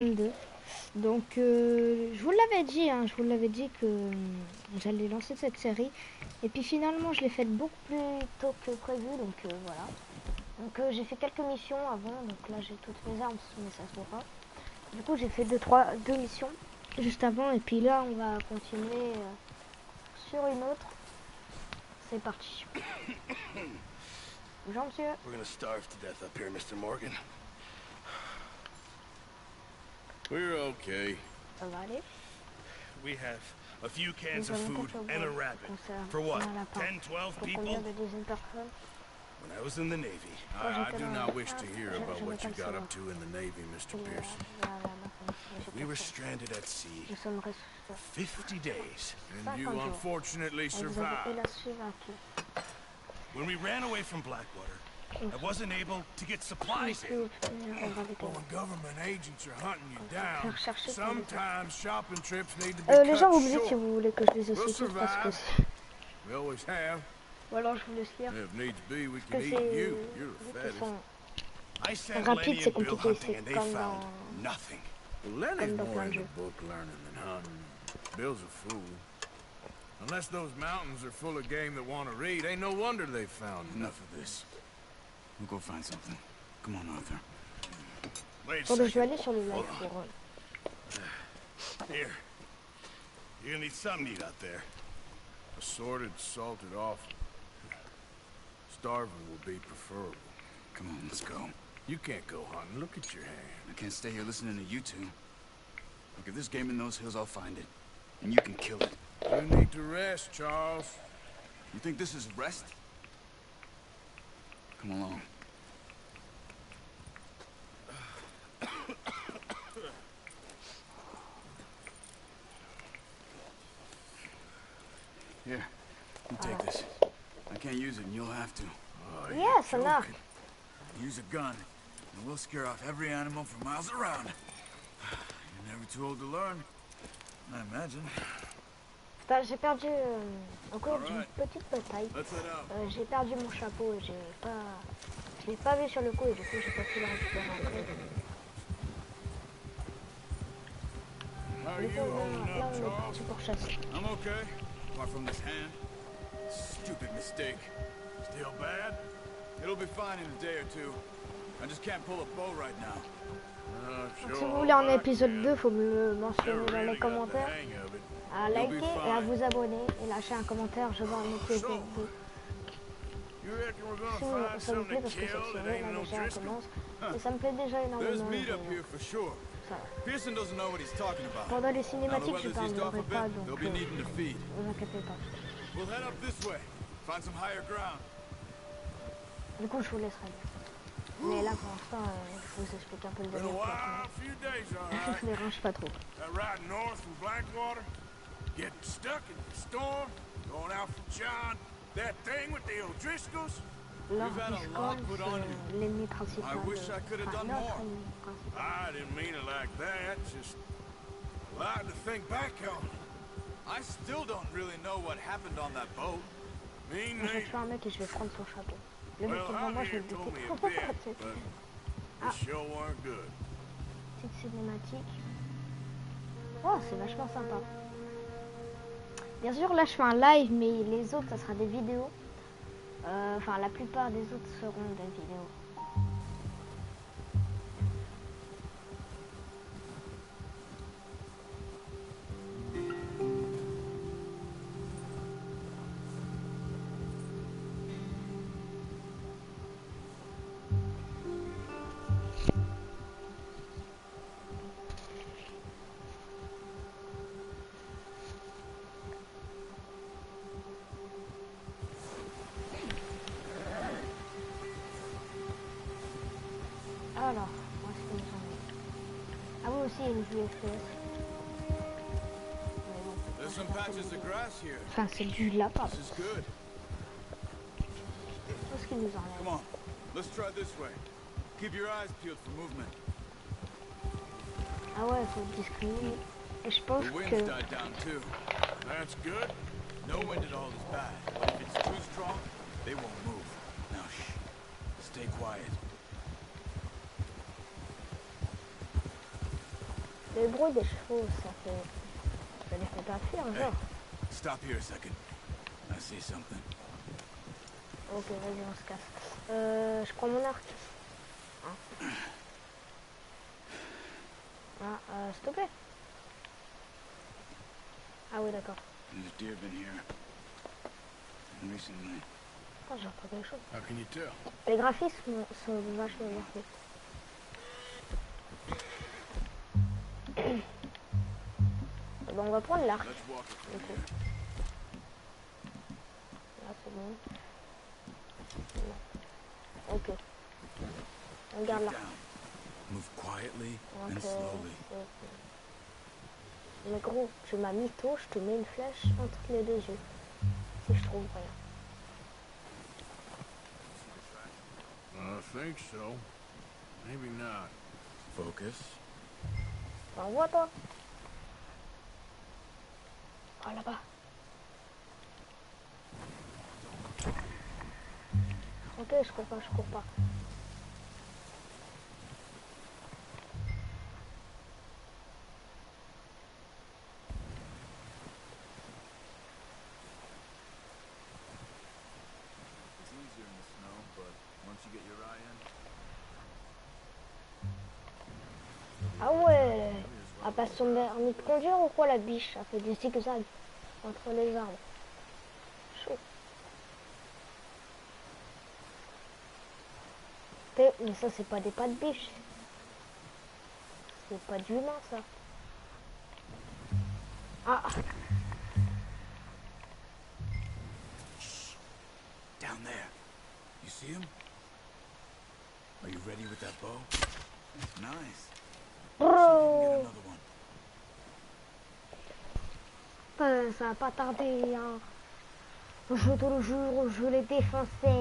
2. Donc je vous l'avais dit, je vous l'avais dit que j'allais lancer cette série. Et puis finalement je l'ai faite beaucoup plus tôt que prévu, donc voilà. Donc j'ai fait quelques missions avant, donc là j'ai toutes mes armes, mais ça se voit pas. Du coup j'ai fait deux missions juste avant, et puis là on va continuer sur une autre. C'est parti. Bonjour monsieur. We're gonna starve to death up here, Mr. Morgan. We're okay. Ça va aller. We have a few cans of food and a rabbit. For what? 10, 12 people? When I was in the Navy. I do not wish to hear about what you got up to in the Navy, Mr. Pearson. We were stranded at sea 50 days. And you unfortunately survived. When we ran away from Blackwater, I wasn't able to get supplies in. Well, when government agents are hunting you down, sometimes shopping trips need to be les gens vous me dites cut si vous voulez que je les explique parce que c'est... We always have. Ou alors je vous laisse lire. If needs be, we can Parce eat que you. You're the fattest. I sent Rapide, Lenny c'est and Bill compliqué, hunting c'est and they comme found dans... nothing. Well, Lenny's dans more plein de into jeux. book learning than hunting. Bill's a fool. Unless those mountains are full of game that want to read, ain't no wonder they found Enough of this. We'll go find something. Come on, Arthur. Wait a Attendez, je vais second. aller sur le live Hold on. pour... Here. You're gonna need something to eat out there. assorted, salted off. Starving will be preferable. Come on, let's go. You can't go hunting. Look at your hand. I can't stay here listening to you two. Look, if there's game in those hills, I'll find it. And you can kill it. You need to rest, Charles. You think this is rest? Come along. Here, you take this. I can't use it, and you'll have to. Oh, Yes, enough. Use a gun, and we'll scare off every animal for miles around. You're never too old to learn, I imagine. J'ai perdu au cours d'une petite bataille. Let's head out. J'ai perdu mon chapeau et je l'ai pas vu sur le coup et du coup j'ai pas pu le récupérer après. How Du are coup, you holding là up, on est Charles? parti pour chasser. I'm okay, apart from this hand. Stupid mistake. Still bad? It'll be fine in a day or two. I just can't pull a bow right now. Donc, si vous voulez un épisode 2, faut me le mentionner dans les Really got the commentaires. hang of it. À liker et à vous abonner et lâcher un commentaire, je veux un épisode 2. You reckon we're gonna Si find ça vous plaît something parce to que kill cette that série ain't là no déjà Driscoll? commence et ça me plaît déjà There's énormément. meat up here for sure. Ça. Pearson doesn't know what he's talking about. Pendant les Now the cinématiques, je weather's eased off parlerai a pas bit, donc they'll be needing to feed. ne vous inquiétez pas. We'll head up this way. Find some higher ground. Du coup, je vous laisserai. Mais là pour l'instant, je vous explique un peu le Been a délire. wild few days, all right. Je les range pas trop. That ride north from Blackwater, getting stuck in the storm, going out from John, that thing with the O'Driscolls. Là, You've had a lot put on you. c'est l'ennemi principal. I wish I could have done notre more. ennemi principal. I didn't mean it like that, just a lot to think back on. I still don't really know what happened on that boat. Me Je vais neither. tuer un mec et je vais prendre son chapeau. Le mec qui est Well, devant moi, je vais Javier le told me a buter. bit, but it sure weren't good. Petite cinématique. Oh, c'est vachement sympa. Bien sûr, là, je fais un live, mais les autres, ça sera des vidéos. Enfin, la plupart des autres seront des vidéos. Alors, où est-ce que nous en est? Ah oui, aussi, il y a une vue FPS. Mais bon, There's some patches of grass here. enfin, c'est du lapin. This is good. Où est-ce qu'il nous enlève? Come on, let's try this way. Keep your eyes peeled for movement. Ah ouais, il faut discriminer. Et je pense The wind's que... died down too. That's good. No wind at all is bad. But if it's too strong, they won't move. Now shh. Stay quiet. Le bruit des chevaux, ça les fait pas fuir, genre. Stop here a second. I see something. Ok, vas-y, on se casse. Je prends mon arc. Hein. Ah, s'il te plaît. Ah oui, d'accord. There's deer been here recently. Oh, j'ai repris quelque chose. How can you tell? Les graphismes sont vachement bien faits. Bon, on va prendre l'arc. Let's walk it from Ok. here. Là, c'est bon. Ok. On garde l'arc. Down. Move quietly Donc, and slowly. mais gros, tu m'as mytho, je te mets une flèche entre les deux yeux. Si je trouve rien. I think so. Maybe not. Focus. Envoie toi. Oh là-bas. Ok, je cours pas, je cours pas. It's easier in the snow, but once you get your eye in, Ah ouais. Elle passe son permis de conduire ou quoi la biche? Elle fait des zigzags entre les arbres. Chaud. Mais ça c'est pas des pas de biche. C'est pas d'humain ça. Ah. down there. You see him? Are you ready with that bow? Nice. See if you can get Bro. another one. Ça va pas tarder, hein. Je te le jure, je l'ai défoncé. Attends,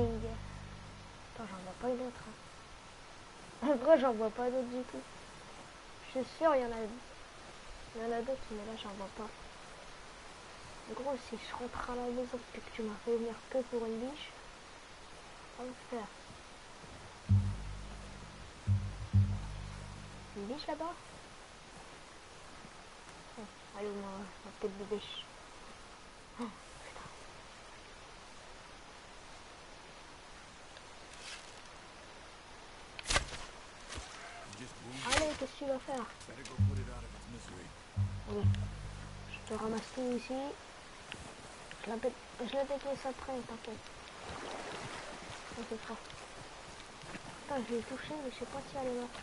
j'en vois pas une autre. Hein. En vrai, j'en vois pas d'autres du tout. Je suis sûr, il y en a d'autres, mais là, j'en vois pas. En gros, si je rentre à la maison et que tu m'as fait venir que pour une biche, on va le faire. Une biche là-bas? Oh, allez, ma tête de biche. Oh, putain. Just wounded. Allez, qu'est-ce que tu vas faire? Better go put it out of its misery. Oui. Je te ramasse tout ici. Je la décaisse après, t'inquiète. T'inquiète pas. Putain, je l'ai touché, mais je sais pas si elle est morte.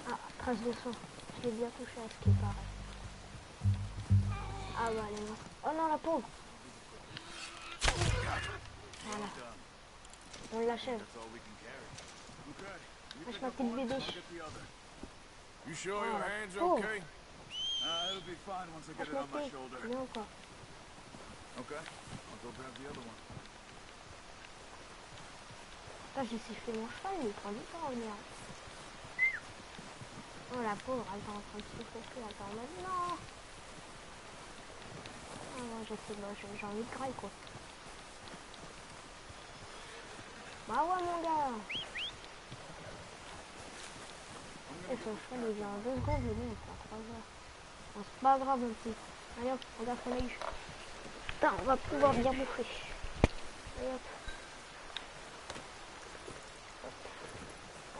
Ah, trace de sang. Je l'ai bien touché à ce qui paraît. Ah bah elle est morte. Oh non, la pauvre. Voilà. On l'achève. That's all we can carry. Okay. You Lâche pick ma up petite one, I'll bibiche. get the other. You sure Oh, your la hand's pauvre. okay? It'll be fine once I get Lâche it ma on my pied. shoulder. Viens encore. Okay. I'll go grab the other one. Putain, j'ai sifflé mon cheval, il prend du temps à venir. Oh la pauvre, elle est en train de souffler, elle est en mode non. Ah non, je sais pas, j'ai envie de graille quoi. Bah ouais mon gars. Et son cheval il vient en 2 secondes, mais bon, il prend 3 heures. Bon, c'est pas grave mon petit. Allez hop, regarde ce qu'on a eu. Putain, on va pouvoir bien bouffer. Allez hop.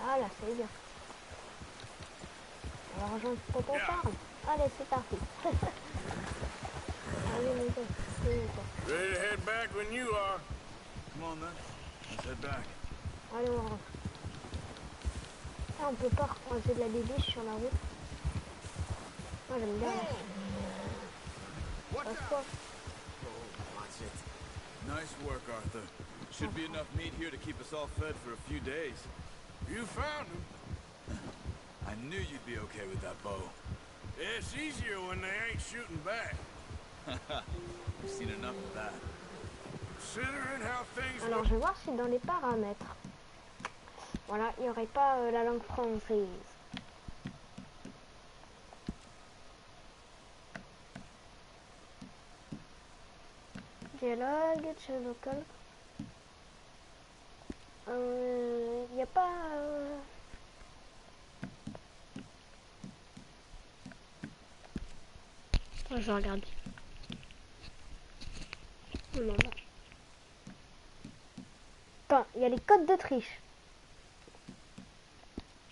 Voilà, c'est bien. On va rejoindre tonton Charles. Allez, c'est parti. Allez, mon gars, c'est où, quoi. Ready to head back when you are. Come on then. Let's head back. Allez, on rentre. Ah, on peut pas recroiser de la bibiche sur la route. Moi, j'aime bien. Passe quoi? Watch it. Nice work, Arthur. Should be enough meat here to keep us all fed for a few days. You found him. I knew you'd be okay with that bow. It's easier when they ain't shooting back. We've seen enough of that. Considering how things Alors, je vais voir si dans les paramètres, voilà, il n'y aurait pas la langue française. Dialogue, chat vocal. Il n'y a pas Oh, je regarde. Oh là là. Attends, il y a les codes d'Autriche.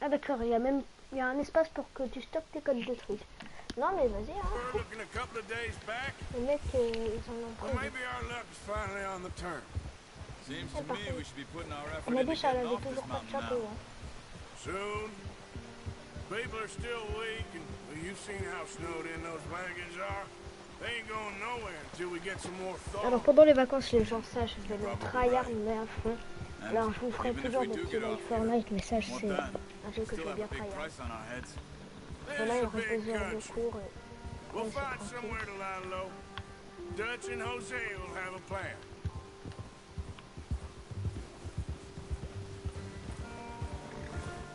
Ah d'accord, il y a un espace pour que tu stockes tes codes d'Autriche. Non mais vas-y, hein. Les mecs, ils en ont pas. On a dit ça, elle avait toujours pas de chapeau. Hein. Soon, people are still weak, and you've seen how snowed in those wagons are. They ain't going nowhere until we get some more thaw. Alors pendant les vacances, les gens sachent, je vais le tryhard mais à fond. Alors je vous ferai toujours des petits live Fortnite, mais ça c'est un jeu que je vais bien tryhard. Et là il reste 2 heures de cours et We'll find somewhere to lie low. Dutch and Jose will have a plan.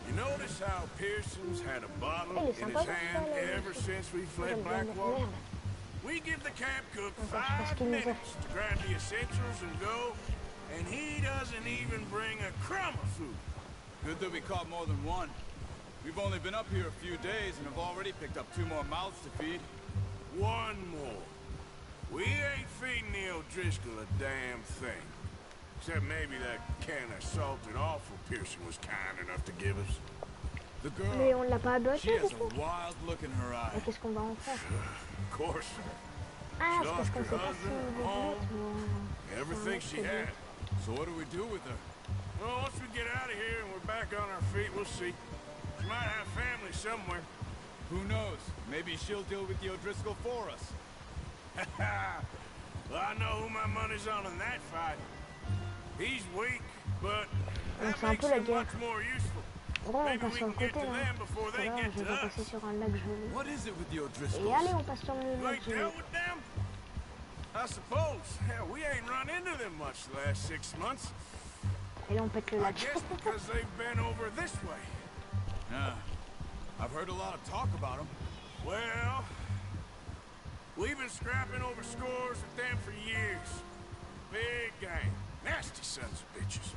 You notice how Pearson's had a bottle in his hand ever since we fled Blackwater? We give the camp cook 5 minutes to grab the essentials and go, and he doesn't even bring a crumb of food. Good that we caught more than one. We've only been up here a few days and have already picked up 2 more mouths to feed. 1 more. We ain't feeding the O'Driscoll a damn thing. Except maybe that can of salted offal Pearson was kind enough to give us. The girl, mais on l'a pas abonné she has du a coup. wild look in her eye. Et qu'est-ce qu'on va en faire? Of course. Ah, She c'est parce lost qu'on her sait pas husband, si home, everything she had. So what do we do with her? Well, once we get out of here and we're back on our feet, we'll see. She might have family somewhere. Who knows? Maybe she'll deal with the O'Driscoll for us. Well, I know who my money's on in that fight. He's weak, but Donc that c'est un makes peu la him guerre. much more useful. Bon, on Maybe passe we sur le can get côté to là. them before they Voilà, get je to vais us. passer sur un lac gelé. What is it with the Et O'Driscolls? allez, on passe sur le You lac ain't gelé. dealt with them? I suppose. Hell, we ain't run into them much the last 6 months. Et là, on pète le I lac. guess because they've been over this way. Yeah. I've heard a lot of talk about them. Well, we've been scrapping over scores with them for years. Big gang. Nasty sons of bitches.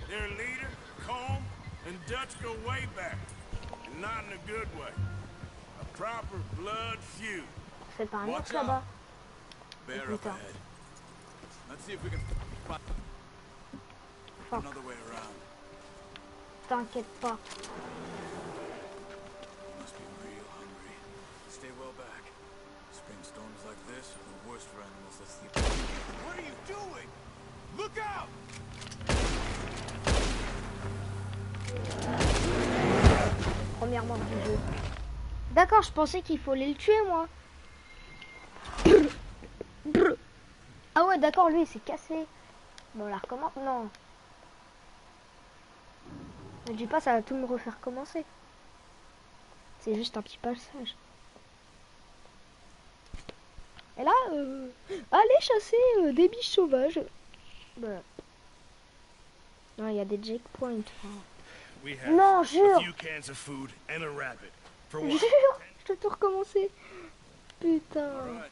Their leader, Combe, and Dutch go way back. And not in a good way. A proper blood feud. C'est pas un Watch ours là-bas. Bear up Putain. ahead. Let's see if we can find Fuck. another way around. T'inquiète pas. You must be real hungry. Stay well back. Spring storms like this are the worst for animals that sleep. What are you doing? Look out! Première mort du jeu. D'accord, je pensais qu'il fallait le tuer moi. Ah ouais, d'accord, lui il s'est cassé. Bon, là recommence. Non. Ne dis pas, ça va tout me refaire commencer. C'est juste un petit passage. Et là, allez chasser des biches sauvages. Bah. Non, il y a des checkpoints. We have Non, a jure. few cans of food and a rabbit. For Jure, what? je dois tout recommencer. Putain. Alright.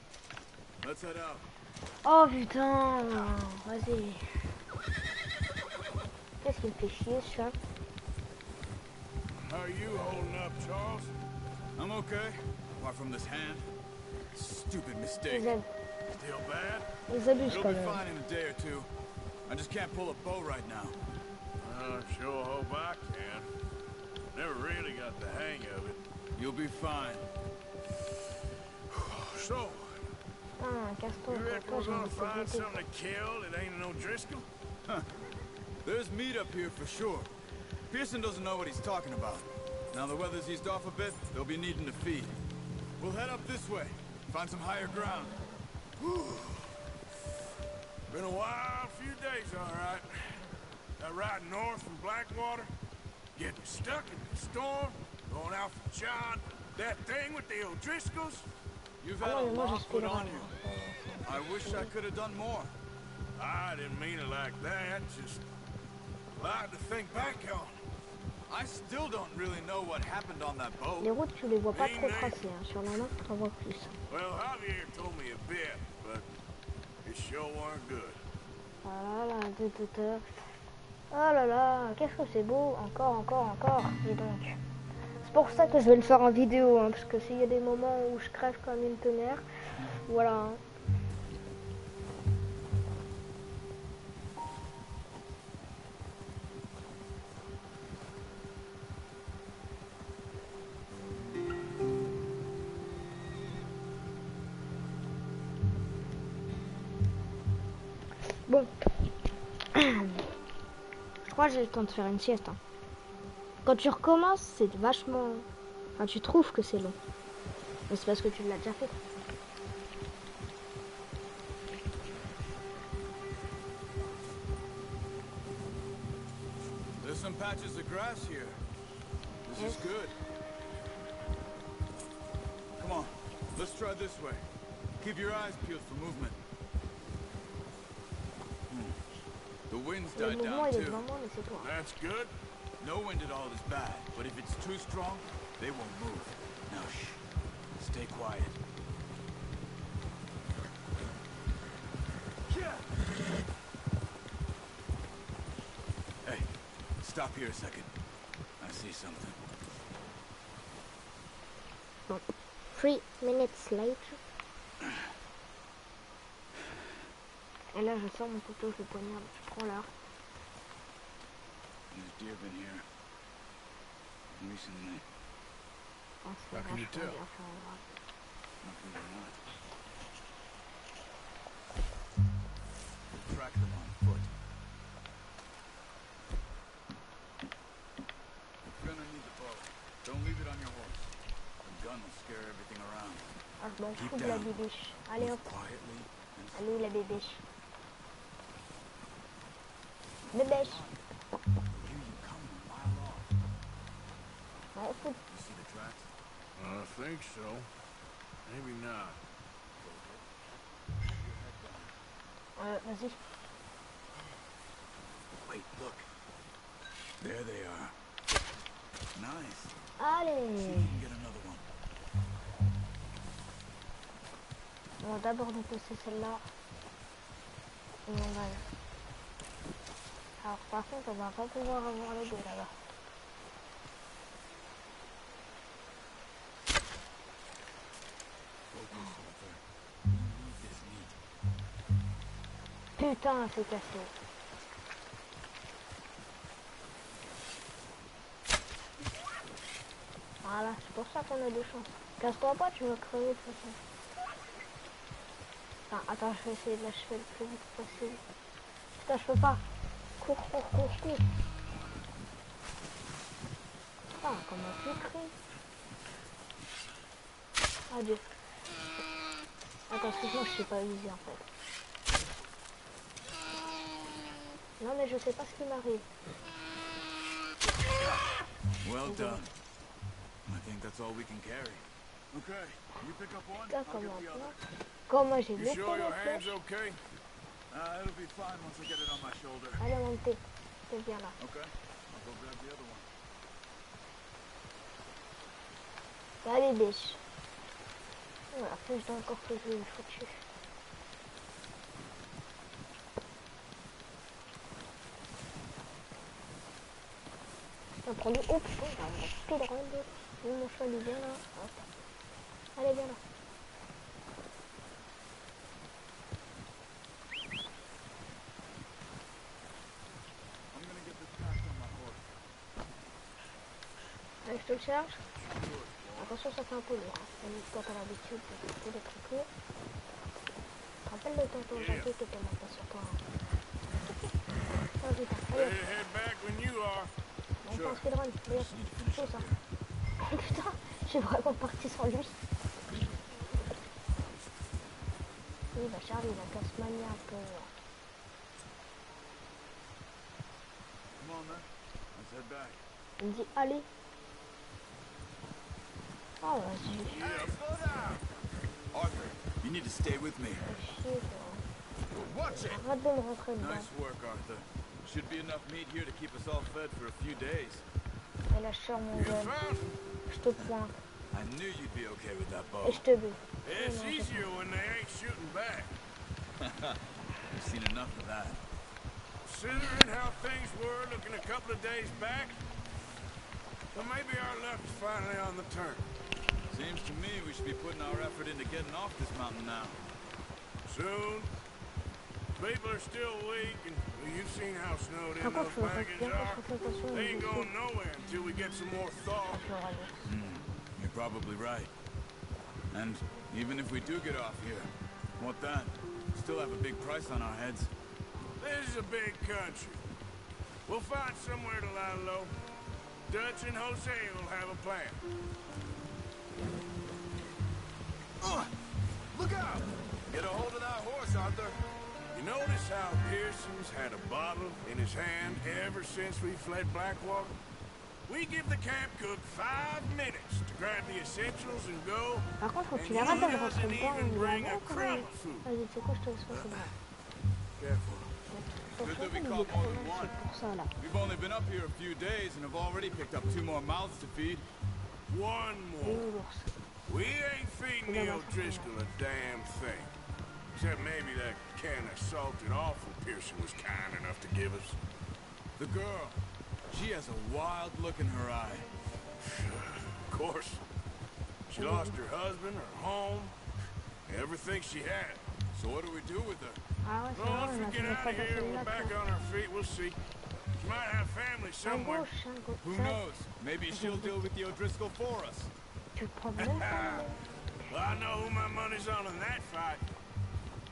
Let's head out. Oh putain. Vas-y. Qu'est-ce qui me fait chier ça? How are you holding up, Charles? I'm okay. Apart from this hand. Stupid mistake. Ils, ab- Still bad? ils abusent It'll quand be même. fine in a day or two. I just can't pull a bow right now. Sure hope I can. Never really got the hang of it. You'll be fine. So, Ah, casse-toi, you reckon toi, we're j'ai gonna envie de find te buter. something to kill that ain't an O'Driscoll? There's meat up here for sure. Pearson doesn't know what he's talking about. Now the weather's eased off a bit, they'll be needing to feed. We'll head up this way, find some higher ground. Been a wild few days, all right. That ride north from Blackwater, getting stuck in the storm, going out from John, that thing with the O'Driscolls. You've Ah had non, a mais moi je lot put on speedrun. you. I wish I could have done more. I didn't mean it like that, just a lot to think back on. I still don't really know what happened on that Les boat. routes, tu les vois pas trop tracées. Hein. Sur la map, tu en vois plus. Well, Javier told me a bit, but it sure weren't good. Ah là là, oh là là, qu'est-ce que c'est beau. Encore, encore, encore. Et donc, c'est pour ça que je vais le faire en vidéo. Hein, parce que s'il y a des moments où je crève comme une tonnerre, Voilà. Bon. Je crois que j'ai le temps de faire une sieste. Hein. Quand tu recommences, c'est vachement... Enfin, tu trouves que c'est long. Mais c'est parce que tu l'as déjà fait. There's some patches of grass here. This is good. Come on, let's try this way. Keep your eyes peeled for movement. The wind's died down too. That's good. No wind at all is bad, but if it's too strong, they won't move. Now shh. Stay quiet. Hey, stop here a second. I see something. 3 minutes later. Et là, je sors mon couteau, je le poignarde, je prends l'art. There's deer been here recently. How can you tell? Nothing or not. We'll track them on foot. You're gonna need the bow. Don't leave it on your horse. The gun will scare everything around. Ah, je m'en fous de la bébêche. Allez hop. Quietly and Elle est où la bébêche? Bébêche. hear you coming a mile off. M'en fous. You see the tracks? I think so. Maybe not. Vas-y. Wait, look. There they are. Nice. See if Allez. you can get another one. On va d'abord nous passer celle-là. Et on va... Alors par contre, on va pas pouvoir avoir les deux là-bas. Putain, c'est cassé. Voilà, c'est pour ça qu'on a deux chances. Casse-toi pas, tu vas crever de toute façon. Enfin, attends, je vais essayer de l'achever le plus vite possible. Putain, je peux pas. Cours. Ah, comment tu cries? Adieu. Attends, excuse-moi, je sais pas viser en fait. Non, mais je sais pas ce qui m'arrive. Well done. I think that's all we can carry. Okay, you pick up one, Putain, I'll get the other. Comment j'ai You laissé sure your les hand's flèches? okay? It'll be fine once I get it on my shoulder. Allez, montez. C'est bien là. Okay, I'll go grab the other one. Allez, biche. Oh, la flèche dans le corps que je vais me foutu. On prend du... Oh putain, j'ai un speedrun de... Mon cheval est bien là. Hop. Allez, viens là. I'm gonna get this packed on my horse. Allez, je te le charge. Attention, ça fait un peu lourd. Toi, t'as l'habitude de porter des trucs lourds. Tu te rappelles de tonton Jackie qui était monté sur toi. Vas-y, Ready to head back when you are. on prend un speedrun. Regarde, chaud ça. Oh putain, j'ai vraiment parti sans lui. Oui, bah Charlie, il a qu'à se manier un peu. Come on, man. Let's head back. Il me dit, allez. Oh, vas-y. Hey, slow down! Arthur, you need to stay with me. Chier, toi. Watch it! Arrête de me rentrer dedans. Nice work, Arthur. Should be enough meat here to keep us all fed for a few days. Et là, je sors mon You gun. found? Je te pointe. I knew you'd be okay with that bow. Et je te bute. It's easier when they ain't shooting back. I've seen enough of that. Considering how things were looking a couple of days back, well, maybe our luck's finally on the turn. Seems to me we should be putting our effort into getting off this mountain now. Soon. People are still weak, and well, you've seen how snowed in those wagons are. They ain't going nowhere until we get some more thaw. You're probably right. And even if we do get off here, what then? Still have a big price on our heads. This is a big country. We'll find somewhere to lie low. Dutch and Jose will have a plan. Look out! Get a hold of that horse, Arthur. You notice how Pearson's had a bottle in his hand ever since we fled Blackwater? We give the camp cook 5 minutes to grab the essentials and go. Par contre, faut que tu And les he rappelles doesn't votre temps, even il bring a a beaucoup. crumb of food. Vas-y, tu sais quoi, je te laisse passer là. Careful. Good that we caught more than one. We've only been up here a few days and have already picked up 2 more mouths to feed. One more. We ain't feeding the O'Driscoll a damn thing. Except maybe that can of salted offal Pearson was kind enough to give us. The girl. She has a wild look in her eye. Of course. She lost her husband, her home, everything she had. So what do we do with her? Well, once we get out of here and we're back on our feet, we'll see. She might have family somewhere. Who knows? Maybe she'll deal with the O'Driscoll for us. Well, I know who my money's on in that fight.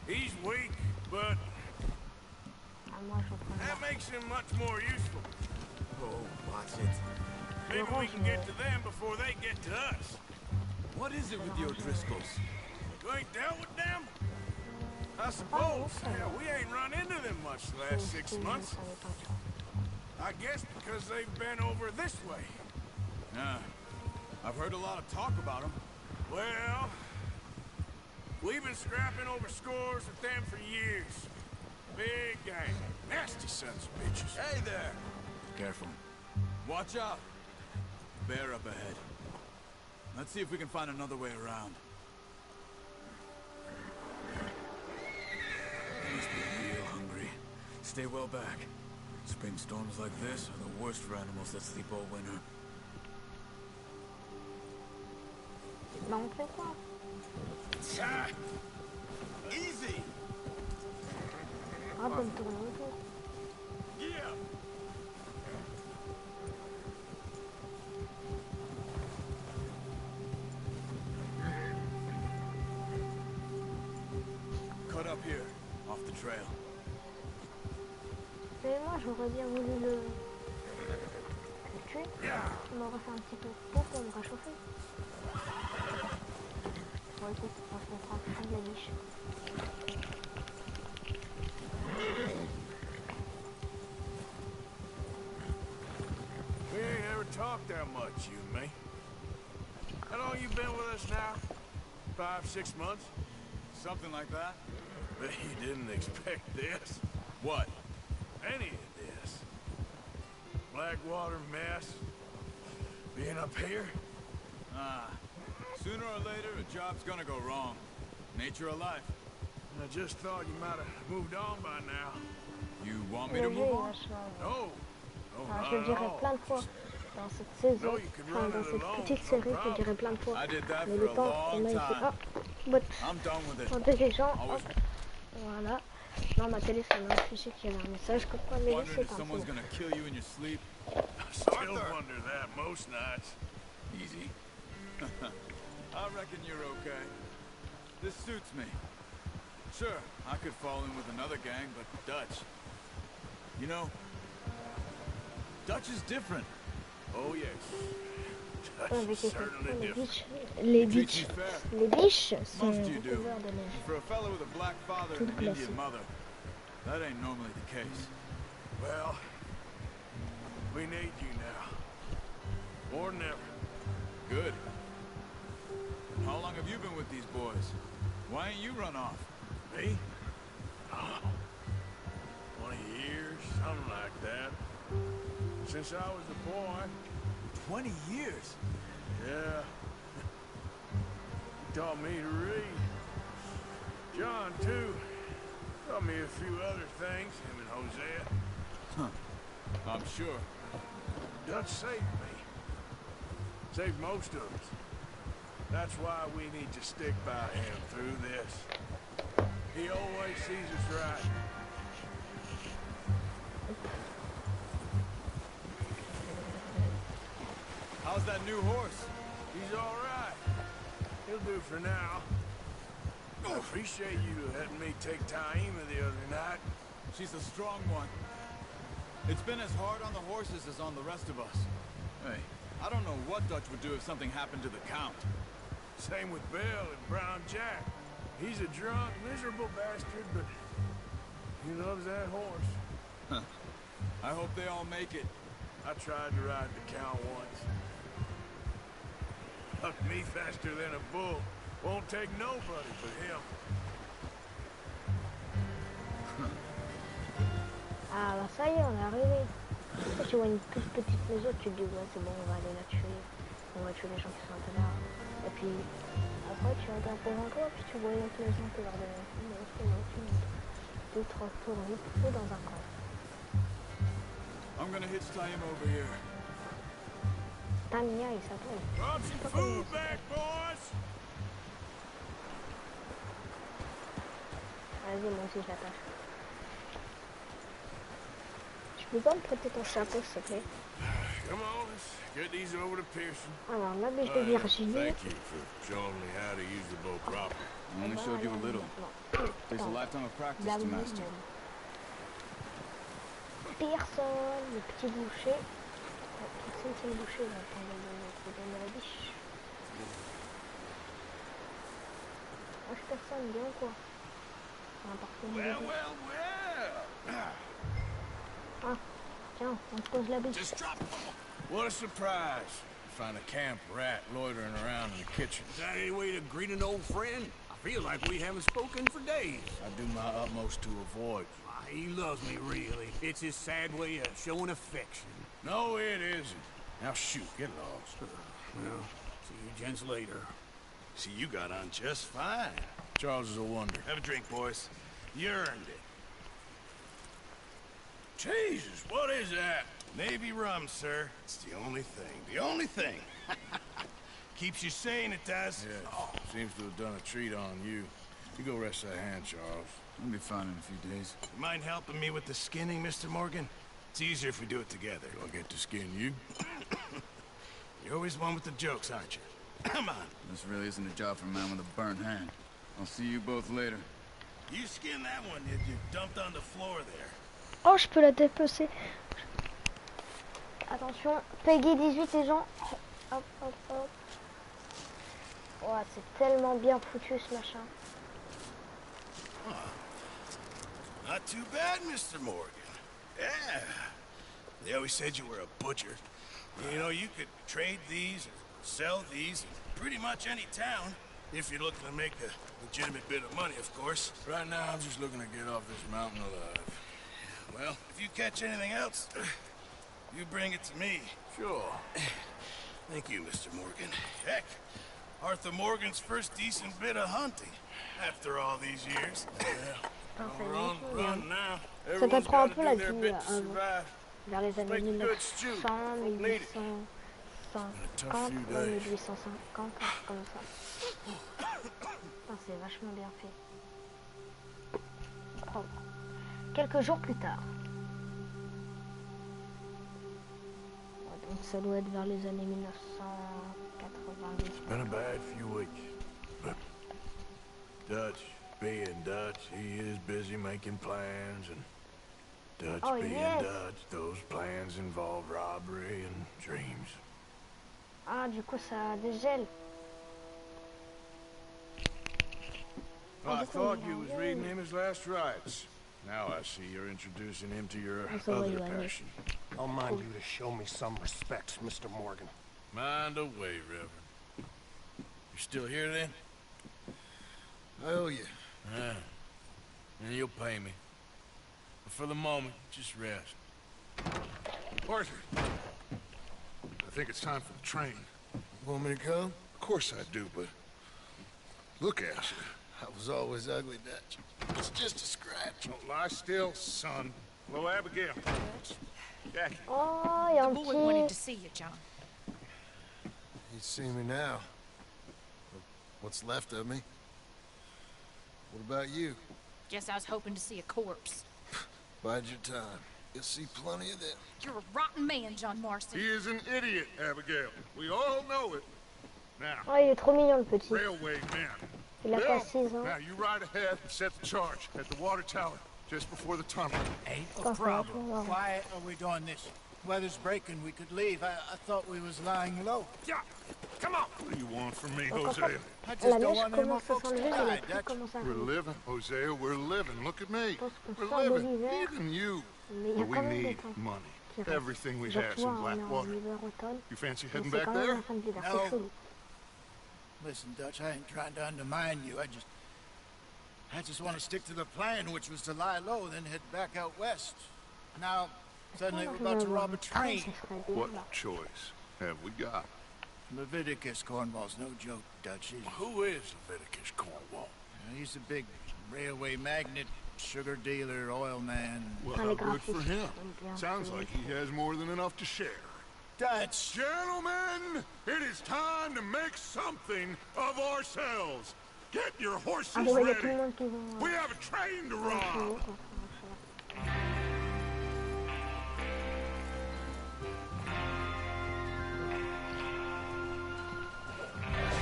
He's weak, but that makes him much more useful. Oh, watch it. Maybe we can get to them before they get to us. What is it with the O'Driscolls? You ain't dealt with them? I suppose. Hell, we ain't run into them much the last 6 months. I guess because they've been over this way. Yeah. I've heard a lot of talk about them. Well, we've been scrapping over scores with them for years. Big gang. Nasty sons of bitches. Hey there! Careful. Watch out! Bear up ahead. Let's see if we can find another way around. Must be real hungry. Stay well back. Spring storms like this are the worst for animals that sleep all winter. Bah on fait quoi? Easy! Ah, peut me tourner autour. Yeah! Cut up here, off the trail. Mais moi j'aurais bien voulu le tuer. On m'aurait fait un petit peu de peau pour me réchauffer. Bon écoute, on se mettra à de la biche. We ain't ever talked that much, you and me. How long you been with us now? 5, 6 months? Something like that? But you didn't expect this. What? Any of this. Blackwater mess. Being up here. Sooner or later, a job's gonna go wrong. Nature of life. I just thought you might have moved on by now. You want me to move on? No. No, Enfin, not je le at dirai all. plein de fois dans cette saison, enfin dans cette petite série, je le dirai plein de fois. I did that Mais for le a temps, on long a été time. hop, but, I'm done with it. intelligent, Always hop, voilà. Non, ma télé, ça m'a affiché qu'il y avait un message comme quoi les wondering c'est if un someone's peu. gonna kill you in your sleep. Still wonder that most nights. Easy. I reckon you're okay. This suits me. Sure, I could fall in with another gang, but Dutch. You know, Dutch is different. Oh, yes. Avec That's les certainly different. les Treats biches, you fair. les biches, c'est Most you do. recouvert de neige. For a fellow with a black father and an Tout Indian mother, that ain't normally the case. Well, we need you now. More than ever. Good. And how long have you been with these boys? Why ain't you run off? Me? Oh, 20 years, something like that. Since I was a boy. 20 years? Yeah. He taught me to read. John, too. Taught me a few other things, him and Hosea. I'm sure. Dutch saved me. Saved most of us. That's why we need to stick by him through this. He always sees us right. How's that new horse? He's all right. He'll do for now. I appreciate you letting me take Taima the other night. She's a strong one. It's been as hard on the horses as on the rest of us. Hey, I don't know what Dutch would do if something happened to the Count. Same with Bill and Brown Jack. He's a drunk, miserable bastard, but he loves that horse. I hope they all make it. I tried to ride the Count once. Hucked me faster than a bull. Won't take nobody but him. Ah bah ça y est, on est arrivé. Quand tu vois une toute petite maison, tu te dis ouais c'est bon, on va aller la tuer. On va tuer les gens qui sont un peu là. Et puis après tu regardes devant toi, puis tu vois une autre maison qui leur donne une autre, deux, trois tours vite fait dans un coin. I'm gonna hitch him over here. Tamia, il s'appelle. Drop some food back, boys! Vas-y, moi aussi je l'attache. Tu peux pas me prêter ton chapeau s'il te plaît? Come on, let's get these over to Pearson. Alors, la biche de Virginie. Thank you for showing me how to use the bow properly. I only showed you a little. Takes a lifetime of practice to master. Personne, le petit boucher. Personne c'est le boucher, là, pour donner la biche. Wesh, personne, bien ou quoi? Ah, tiens, on te pose la biche. What a surprise. Find a camp rat loitering around in the kitchen. Is that any way to greet an old friend? I feel like we haven't spoken for days. I do my utmost to avoid. He loves me, really. It's his sad way of showing affection. No, it isn't. Now shoot, get lost. Well, see you gents later. See, you got on just fine. Charles is a wonder. Have a drink, boys. You earned it. Jesus, what is that? Navy rum, sir. It's the only thing. The only thing. Keeps you sane, it does. Yeah, seems to have done a treat on you. You go rest that hand, Charles. I'll be fine in a few days. You mind helping me with the skinning, Mr. Morgan? It's easier if we do it together. Do I get to skin you? You're always one with the jokes, aren't you? Come on. This really isn't a job for a man with a burnt hand. I'll see you both later. You skinned that one you dumped on the floor there. Oh, je peux la dépecer. Attention, Peggy 18 les gens. Hop, hop, hop. Oh, c'est tellement bien foutu ce machin. Not too bad, Mr. Morgan. Yeah. They always said you were a butcher. You know, you could trade these or sell these in pretty much any town, if you're looking to make a legitimate bit of money, of course. Right now, I'm just looking to get off this mountain alive. Well, if you catch anything else, you bring it to me. Sure. Thank you, Mr. Morgan. Heck, Arthur Morgan's first decent bit of hunting after all these years. Yeah. Run now. Ça t'apprend un peu la vie survive. vers les années 1900, 1800, 150, 1850, comme ça. Putain, c'est vachement bien fait. Oh. Quelques jours plus tard. Donc ça doit être vers les années 1990. It's been a bad few weeks. But Dutch, being Dutch, he is busy making plans, and Dutch being Dutch, those plans involve robbery and dreams. Ah, du coup ça dégèle. Well, I thought you was reading him his last rites. Now I see you're introducing him to your other passion. I'll mind you to show me some respect, Mr. Morgan. Mind away, Reverend. You're still here, then? I owe you. Yeah. And you'll pay me. But for the moment, just rest. Arthur, I think it's time for the train. Want me to come? Of course I do, but look at you. I was always ugly, Dutch. It's just a scratch. Don't lie still, son. Hello, Abigail. Jackie. Oh, il y a un The boy wanted to petit... see you, John. You see me now. What's left of me. What about you? Guess I was hoping to see a corpse. Bide your time. You'll see plenty of them. You're a rotten man, John Marston. He is an idiot, Abigail. We all know it. Now, Oh, il est trop mignon le petit. railway man. Il a Bill, pas 6 ans. now you ride ahead and set the charge at the water tower just before the tunnel. Ain't Putain, a ça va problem. trop marrant. Why are we doing this? Weather's breaking. We could leave. I thought we was lying low. Yeah, come on. What do you want from me, Donc en Hosea? fait, I la just don't neige want any more commence à folks to s'enlever, mais die, la pluie Dutch. commence à We're arriver. living, Hosea. We're living. Look at me. Je pense qu'on We're sort de living. l'hiver, Even you. mais il y a But we quand même des need temps money. qui restent. Everything we Genre, have tu vois, in on est en Blackwater. hiver-automne, You fancy mais heading c'est back quand même there? la fin de l'hiver, No. c'est chelou. Listen, Dutch, I ain't trying to undermine you. I just want to stick to the plan, which was to lie low, then head back out west. Now, suddenly we're about to rob a train. What choice have we got? Leviticus Cornwall's no joke, Dutch. Who is Leviticus Cornwall? He's a big railway magnate, sugar dealer, oil man. Well, how good for him. Sounds like he has more than enough to share. Dutch! Gentlemen, it is time to make something of ourselves. Get your horses Ah bon, il y a tout le ready. monde qui vont... We have a train to rob.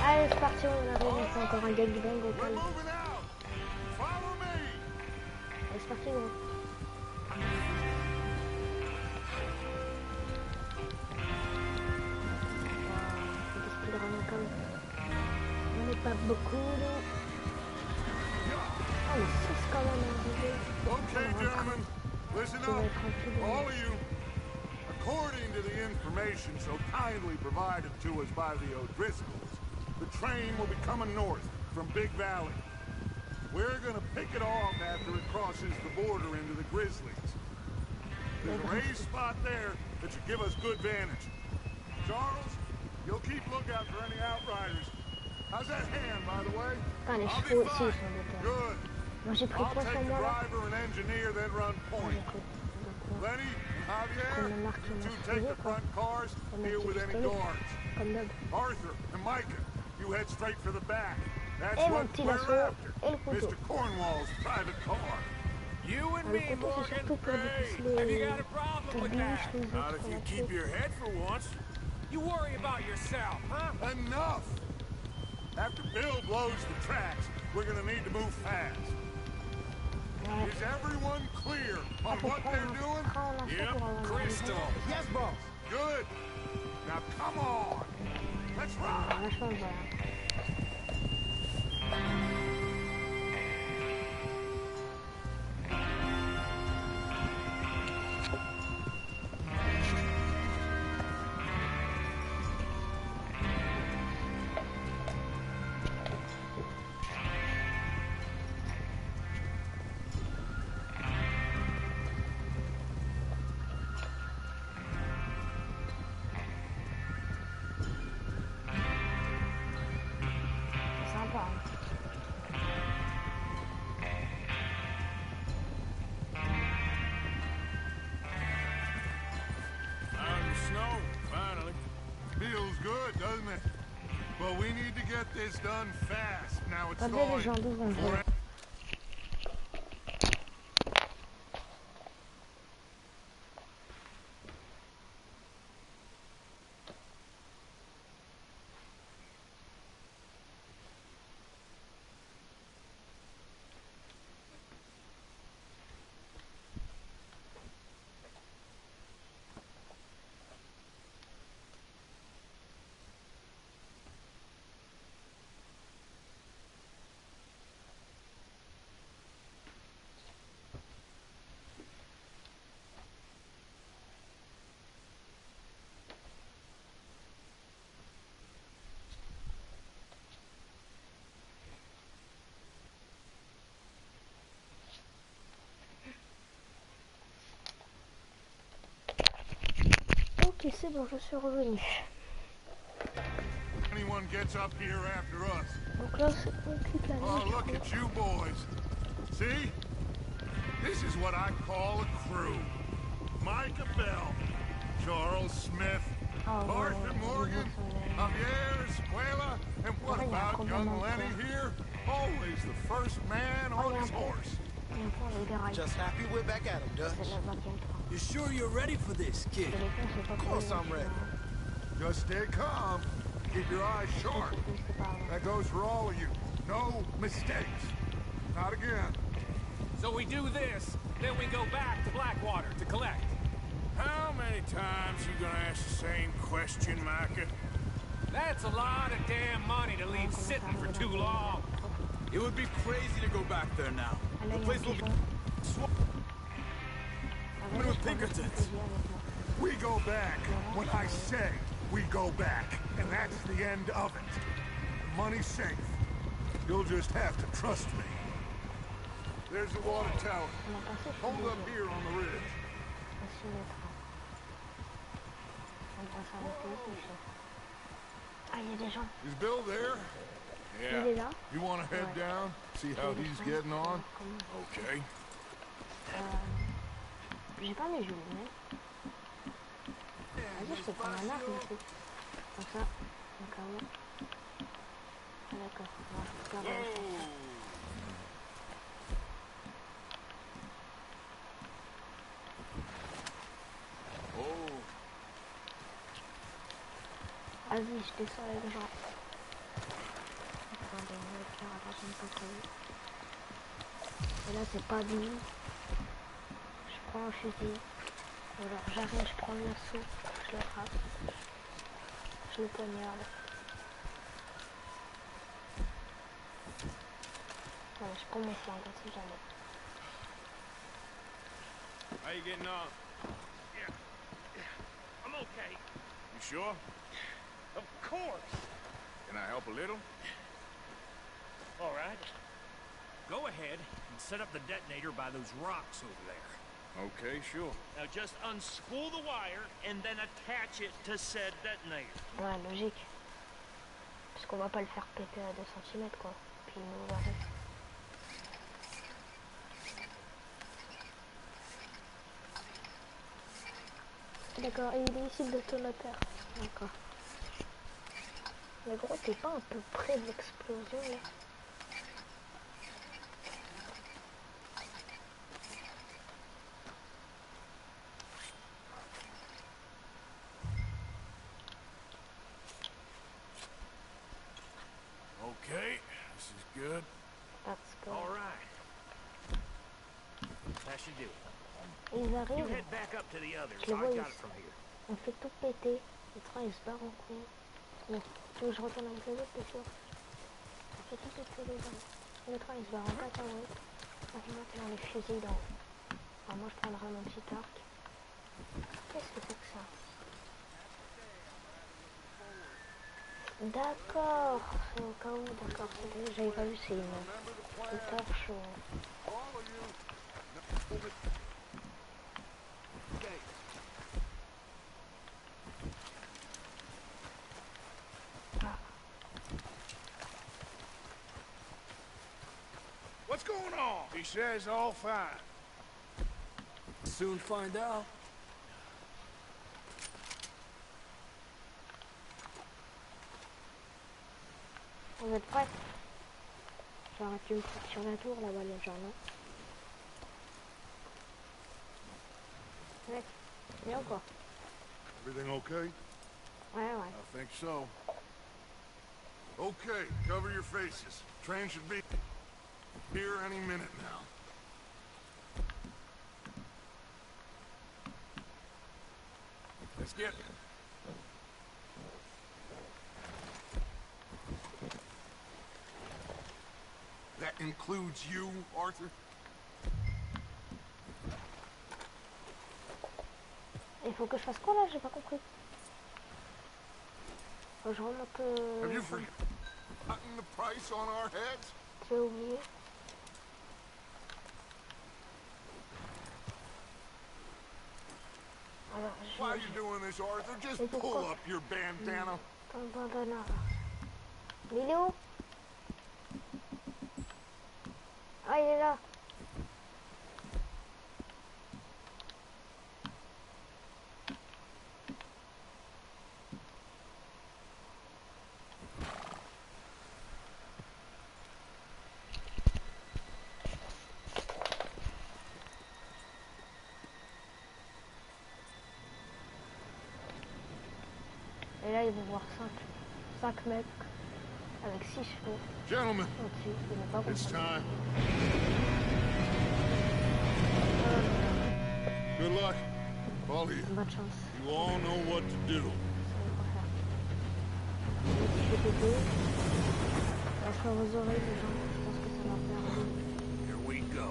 Allez, c'est parti, on arrive, c'est encore un gangbang au We're calme. moving out. Follow me. Allez, c'est parti, gros. Faut des speedruns quand même. On n'est pas beaucoup, là. Oh, mais 6 quand même arrivés. Okay, gentlemen, listen Ça va up. être un peu All long. of you. According to the information so kindly provided to us by the O'Driscolls, the train will be coming north from Big Valley. We're gonna pick it off after it crosses the border into the Grizzlies. There's a raised spot there that should give us good vantage. Charles, you'll keep lookout for any outriders. How's that hand, by the way? Putain, les I'll be chevaux aussi, fine. ils sont déter. Good. Moi, j'ai pris I'll quoi take sur the moi, là? driver and engineer, then run point. Écoute, donc, Lenny, Javier, Comme le marque you m'a two suivi, take the quoi. front cars, Comme un deal petit with any pistolet, guards. comme d'hab. Arthur and Micah, you head straight for the back. That's Et mon what petit we're lasso, after. et le couteau. Mr. Cornwall's private car. You and Ah, le me, couteau, c'est Morgan. surtout pour Great. dépiceler Have you les got a problem with biches, that? les Not autres if qu'on you a keep tués. your head for once. You worry about yourself, huh? Enough! After Bill blows the tracks, we're gonna need to move fast. Ouais. Is everyone clear À on peu what près they're un doing? train à l'instant pour avoir une Crystal. Yes, boss! Good. Now come on. Let's ride. vachement bien. C'est sympa. Hein. Out in the snow, finally. Feels good, doesn't it? But we need to get this done fast. Now it's Pas bien les gens thawing. d'où vont Before jouer. Ok, c'est bon, je suis revenu. anyone gets up here after us. Donc là, on quitte la Oh, neige. look at you boys. See? This is what I call a crew. Micah Bell, Charles Smith, Oh, Arthur Morgan, Javier Escuela, and what about young Lenny here? Always the first man on his horse. Just happy we're back at him, Dutch. You sure you're ready for this, kid? Of course I'm ready. Just stay calm. Keep your eyes sharp. That goes for all of you. No mistakes. Not again. So we do this, then we go back to Blackwater to collect. How many times you gonna ask the same question, Micah? That's a lot of damn money to leave sitting for too long. It would be crazy to go back there now. The place will be swamped with Pinkertons. We go back when I say we go back, and that's the end of it. Money's safe. You'll just have to trust me. There's the water tower. Hold up here on the ridge. Ah, il y a des gens. Is Bill there? Il est là. You want to head down? See how he's getting on? Okay. J'ai pas mes joues, mais... Vas-y, je peux prendre un arc, du coup. Comme ça. Donc, ah d'accord. Vas-y, je descends avec les gens. Et là, c'est pas bien. Je prends un fusil. Alors, j'arrive, je prends l'assaut. Je le frappe. Je le poignarde. Voilà, je prends mon flingue, si jamais. How you getting on? Yeah. I'm okay. You sure? Of course. Can I help a little? All right. Go ahead and set up the detonator by those rocks over there. Okay, sure. Now just unspool the wire and then attach it to said detonator. Ouais, logique. Parce qu'on va pas le faire péter à 2 cm quoi. Puis nous on va rester. D'accord, et il est ici le détonateur. D'accord. Mais gros, t'es pas un peu près de l'explosion là? Okay, this is good. That's good. All right. That should do it. Et ils You arrivent, head back up to the others. je les I vois got ici. it from here. On fait tout péter. Le train il se barre en couille. Bon, tu veux que je retourne avec les autres, t'es sûr? On fait tout péter les hommes. Le train il se barre en cacahuète. Maintenant on les fusils d'en haut. Alors moi je prendrai mon petit arc. Qu'est-ce que c'est que ça? D'accord, c'est au cas où, d'accord, j'avais pas vu, c'est une torche. Ah. What's going on? He says all fine. Soon find out. Vous êtes prêts? J'arrête une fois sur la tour là-bas les gens, non? Mec, bien ou quoi? Everything okay? Ouais, ouais. I think so. Okay, cover your faces. Train should be here any minute now. Let's get... That includes you, Arthur? Il faut que je fasse quoi là? J'ai pas compris. Faut que je remonte... Have you forgotten the price on our heads? J'ai oublié. Alors, Why are you doing this, Arthur? Just pull up your bandana. Ton bandana. Il est où? Ah, il est là. Et là, ils vont voir 5 mecs avec 6 chevaux. Gentlemen, Au-dessus, ils vont pas it's comprendre. time. Good luck, all of you. Bonne chance. You all know what to do. Lâchez vos oreilles, les gens. Je pense que ça va faire. Here we go.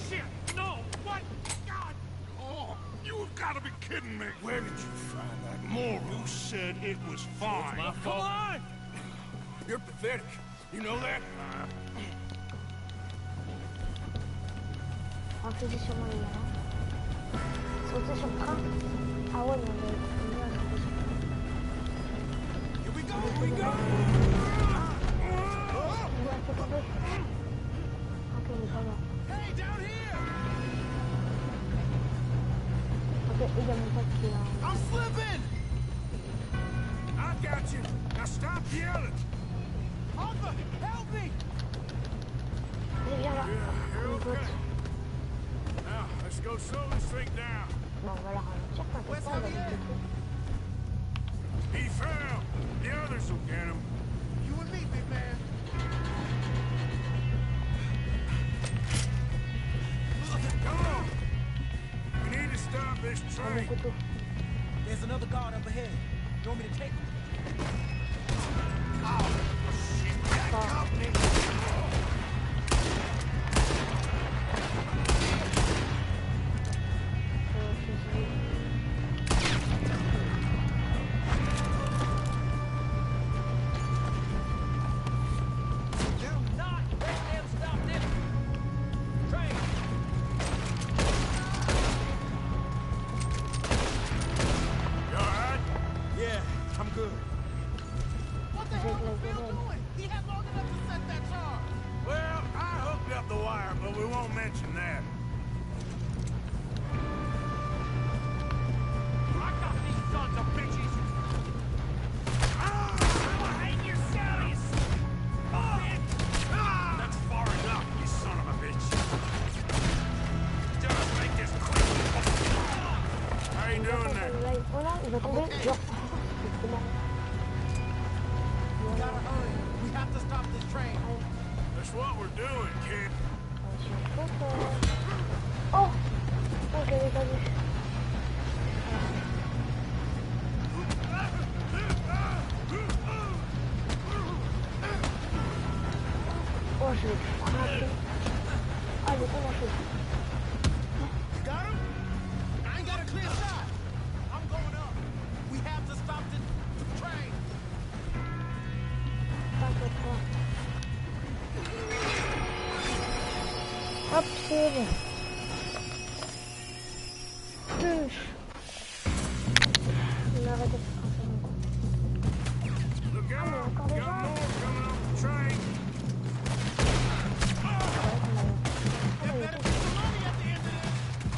Shit! No! What? God! Oh, you've got to be kidding me. Where did you find that More who said it was fine. My fault. Come on! You're pathetic. You know that? On faisait sûrement les gars. Sauter sur le train. Ah ouais, mais on va être sauter sur le train. Here we go! Here we go! Il a fait tomber. Ok, il est pas mort. Hey, down here! Ok, il y a mon pote qui est là. I'm slipping! I got you. Now stop yelling. Arthur, help me! Allez, viens là. You're Mon pote. okay. Now, let's go slow this thing down. Bon, on va la ralentir, t'inquiète pas, on va vite le coup. He fell. The others will get him. You and me, big man. Come on. We need to stop this Prends mon train. couteau. There's another guard up ahead. You want me to take him? Do not let them stop this train. You alright? Yeah, I'm good. What the hell is Bill doing? He had long enough to set that charge. Well, I hooked up the wire, but we won't mention that. I got these sons of bitches. Hang your sallies. That's far enough, you son of a bitch. Just make this quick. How you doing there? Oh non, il va tomber. Genre. C'est marrant. We gotta hurry. We have to stop this train. That's what we're doing, kid. Oh! Oh, je l'avais pas vu. Oh, je vais te frapper. Ah, il est pas lâché. You got him? I ain't got a clear shot. I'm going up. We have to stop this train. T'inquiète pas. Hop, c'est bon. On a arrêté de se tracer mon coup. Look Ah, mais out! encore des Got gens. more coming off the train.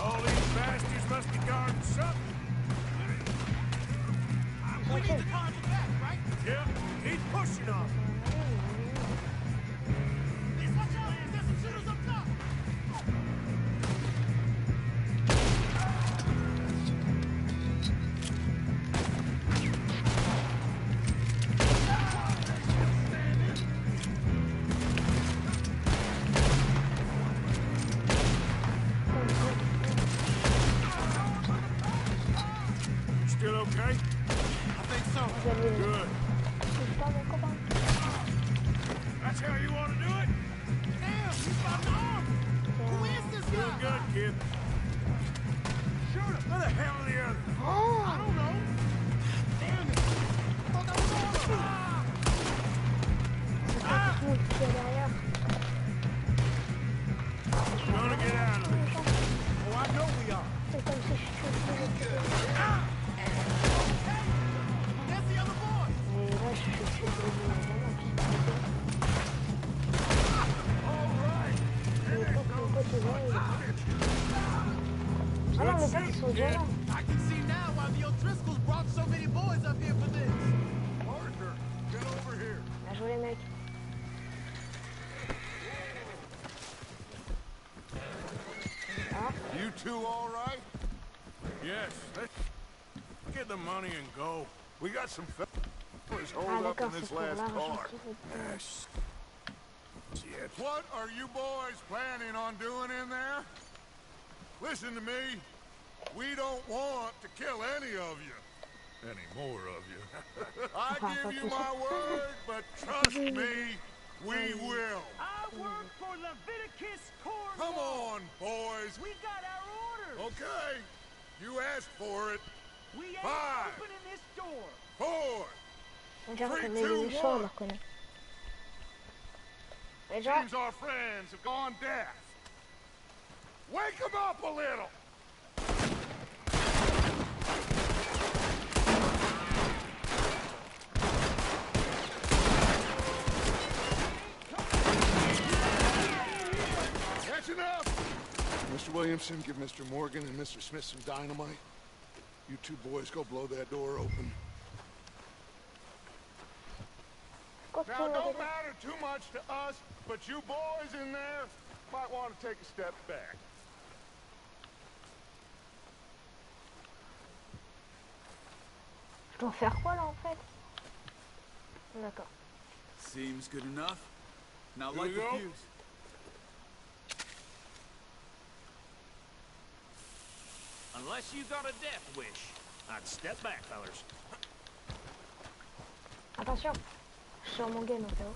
All these bastards must be guarding something. We need the cards back, right? Yep, keep pushing on. Please watch out. There's some shooters up top. Still okay? I think so. Good. C'est pas mon copain. That's how you want to do it? Damn, he's got an arm. Who is this Real guy? good, kid. Shoot him. Where the hell are the others? I don't know. Damn it. Thought that was all of them. C'est tout qui est derrière. Gonna get out of it. Oh, I know we are. C'est comme si je suis There's the other boy. mais là, je suis All right. mon pote est là. Ah non, mes potes, ils sont déjà là. I can see now why the O'Driscolls brought so many boys up here for this. Parker, get over here. Bien joué, les mecs. You two all right? Let's get the money and go. We got some fellas holed up in this last car. Yes. What are you boys planning on doing in there? Listen to me. We don't want to kill any of you. Any more of you. I give you my word, but trust me, we will. I work for Leviticus Corps. Come on, boys. We got our orders. Okay. You asked for it. We ain't 5, opening this door. 4, On dirait 3, qu'on est 2, les méchants, on 1. leur connaît. Les gens, Seems our friends have gone deaf. Wake them up a little. That's enough. Mr. Williamson, give Mr. Morgan and Mr. Smith some dynamite. You two boys go blow that door open. Now, it don't matter too much to us, but you boys in there might want to take a step back. je dois faire quoi là en fait? D'accord. Seems good enough. Now Here light we the go. fuse. Unless you got a death wish, I'd step back, fellers. Attention, je sors mon gun au cas où.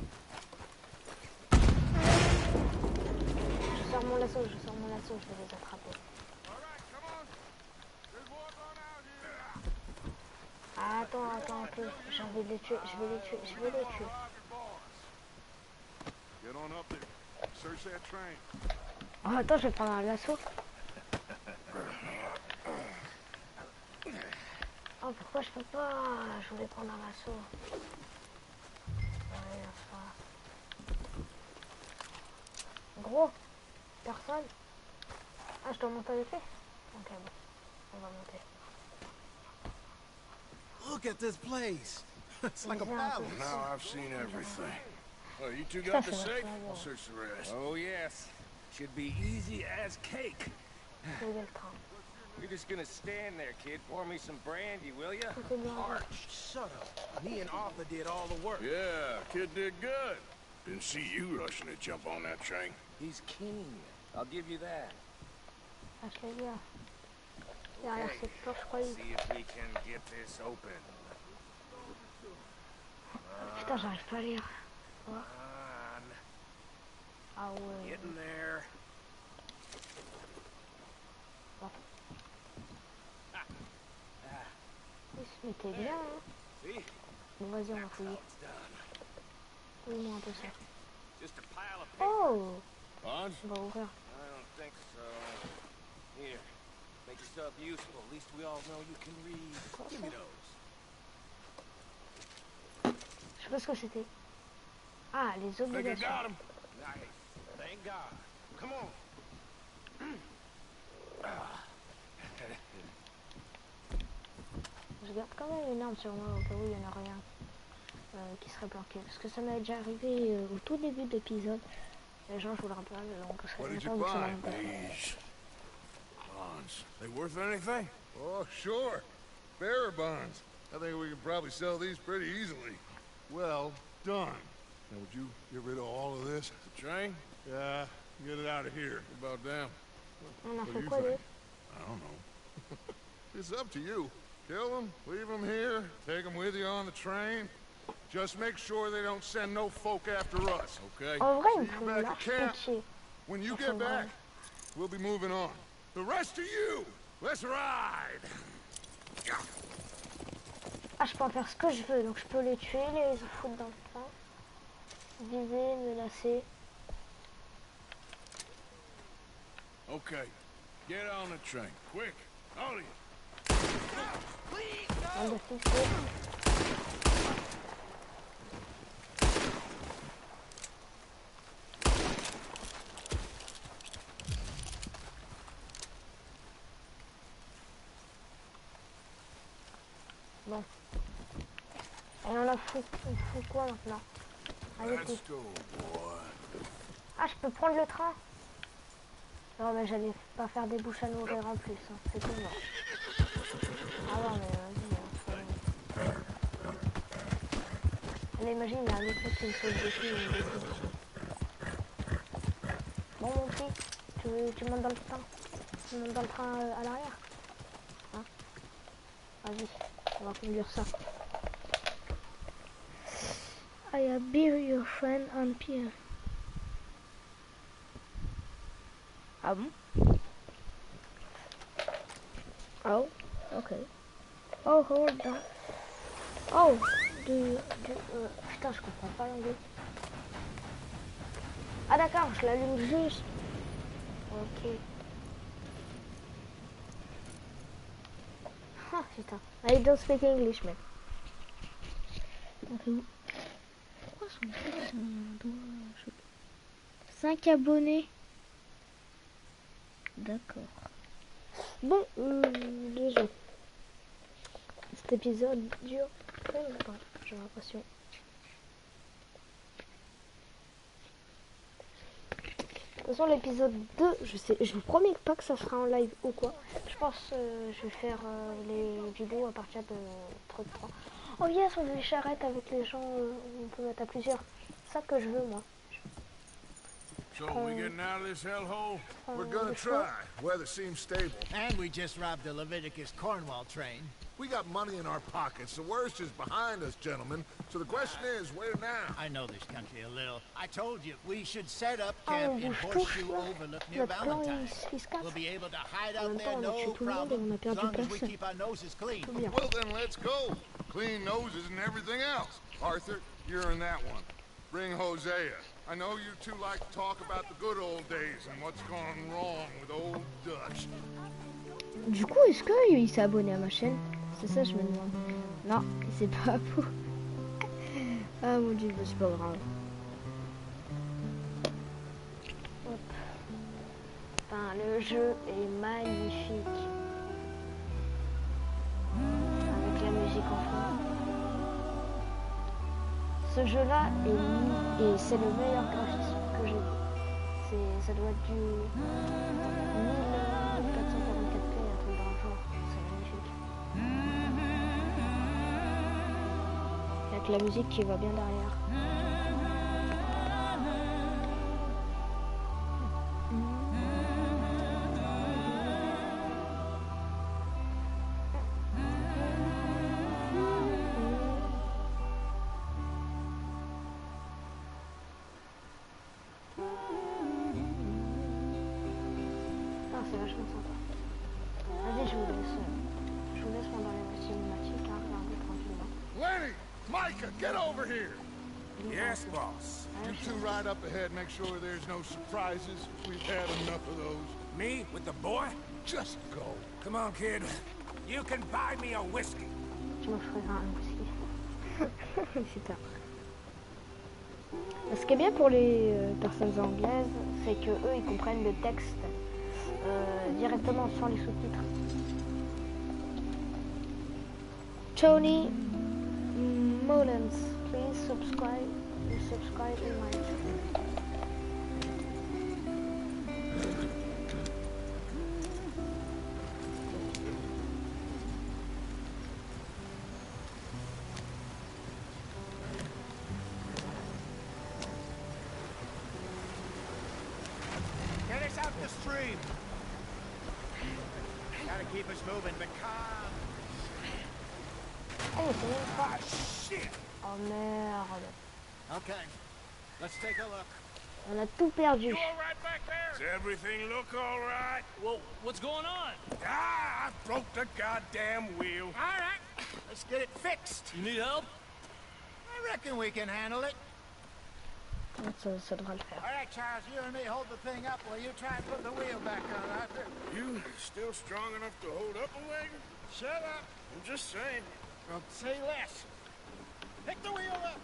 Je sors mon lasso, je vais les attraper. Attends un peu, j'ai envie de les tuer, je vais les tuer. Get on up there. Search that train. Oh attends, je vais prendre un lasso. Oh pourquoi je peux pas? Je voulais prendre un lasso. Ouais, enfin. Gros, personne. Ah, je dois monter avec lui? Ok, bon, on va monter. Look at this place. It's like a palace. Now I've seen everything. Oh, you two got the safe? I'll search the rest. Oh, yes. Should be easy as cake. Je vais le train. You're just gonna stand there, kid. Pour me some brandy, will ya? Arch, shut up. Me and Arthur did all the work. Yeah, kid did good. Didn't see you rushing to jump on that train. He's keen. I'll give you that. Ah, je l'ai vu là. Derrière Okay, cette porte, je crois. see if we can get this open. Putain, j'arrive pas à lire. Come on. Ah ouais. Getting there. Mais t'es bien, hein? See? Bon, vas-y, on va fouiller. It's done. Fouille-moi un peu ça. Just a pile of paper. Oh! Bonds? On va ouvrir. I don't think so. Here, make yourself useful. At least we all know you can read. Give me those. Je sais pas ce que c'était. Ah, les Think I obligations. got him. Nice. Thank God. Come on. Je garde quand même une arme sur moi au cas où il y en a rien qui serait planqué. Parce que ça m'est déjà arrivé au tout début de l'épisode. Les gens, je vous le rappelle, donc ça What fait did longtemps you que ça m'a find? arrivé. These bonds. They worth anything? Oh, sure. Bearer bonds. I think we can probably sell these pretty easily. Well done. Now, would you get rid of all of this? The train? Yeah, get it out of here. What about them? On a What do fait you quoi think? d'eux? I don't know. It's up to you. Kill them, leave them here, take them with you on the train. Just make sure they don't send no folk after us, okay? En vrai, See il me you faut back at large camp. pitié. When you get back, we'll be moving on. The rest of you, let's ride! Ah, je peux en faire ce que je veux, donc je peux les tuer, les foutre dans le train. Viser, menacer. Okay. Get on the train. Quick. All of you. On doit fixer. Bon. Et on a fout quoi maintenant? Allez, Let's go, boy. ah, je peux prendre le train? Non, mais j'allais pas faire des bouches à nourrir en plus, hein. C'est tout bon. Là, imagine, il y a un autre mec qui me saute dessus. Bon, mon petit, tu montes dans le train. Tu montes dans le train à l'arrière. Hein? Vas-y, on va conduire ça. I bear your friend on pier. Ah bon? Oh, ok. Oh, hold on. Oh, putain, je comprends pas l'anglais. Ah d'accord, je l'allume juste. Ok. Ah putain, I don't speak English, man. Okay. Pourquoi son truc, c'est un doigt... 5 abonnés. D'accord. Bon, désolé. Cet épisode dure très longtemps, j'ai l'impression. De toute façon, l'épisode 2, je vous promets pas que ça sera en live ou quoi. Je pense je vais faire les vidéos à partir de trop. Oh yes, on veut les charrettes avec les gens, on peut mettre à plusieurs. C'est ça que je veux, moi. So we getting out of this hellhole? We're gonna try. Weather seems stable. And we just robbed the Leviticus Cornwall train. We got money in our pockets. The worst is behind us, gentlemen. So the question is, where now? I know this country a little. I told you, we should set up camp in Horseshoe Overlook near Valentine. We'll be able to hide out there, no problem, as long as we keep our noses clean. Well, then let's go. Clean noses and everything else. Arthur, you're in that one. Bring Hosea. I know you two like to talk about the good old days and what's gone wrong with old Dutch. Du coup, est-ce qu'il s'est abonné à ma chaîne? C'est ça, je me demande. Non, c'est pas faux. Ah mon dieu, c'est pas grave. Hop. Enfin, le jeu est magnifique. Avec la musique en fond. Ce jeu-là et c'est le meilleur graphisme que j'ai vu. Ça doit être du 1444p, un truc dans le genre. C'est magnifique. Avec la musique qui va bien derrière. C'est vachement sympa. Vas-y, je vous laisse pendant les cinématiques, hein, regardez tranquillement. Lenny! Micah, get over here! Yes, boss. You two ride up ahead, make sure there's no surprises. We've had enough of those. Me with the boy? Just go. Come on, kid. You can buy me a whiskey. Je m'offrirai un whisky. Putain. Ce qui est bien pour les personnes anglaises, c'est que eux ils comprennent le texte directement sans les sous-titres. Tony Mullins, please subscribe in my channel. Get us out the stream. Gotta keep us moving, but calm. Oh, c'est même pas. Shit! Oh merde. Okay, let's take a look. On a tout perdu. You all right back there? Does everything look all right? Well, what's going on? Ah, I broke the goddamn wheel. All right, let's get it fixed. You need help? I reckon we can handle it. Ça devrait le faire. All right, Charles, you and me hold the thing up while you try and put the wheel back on, Arthur. You still strong enough to hold up a wagon? Shut up. I'm just saying. Well, say less. Pick the wheel up.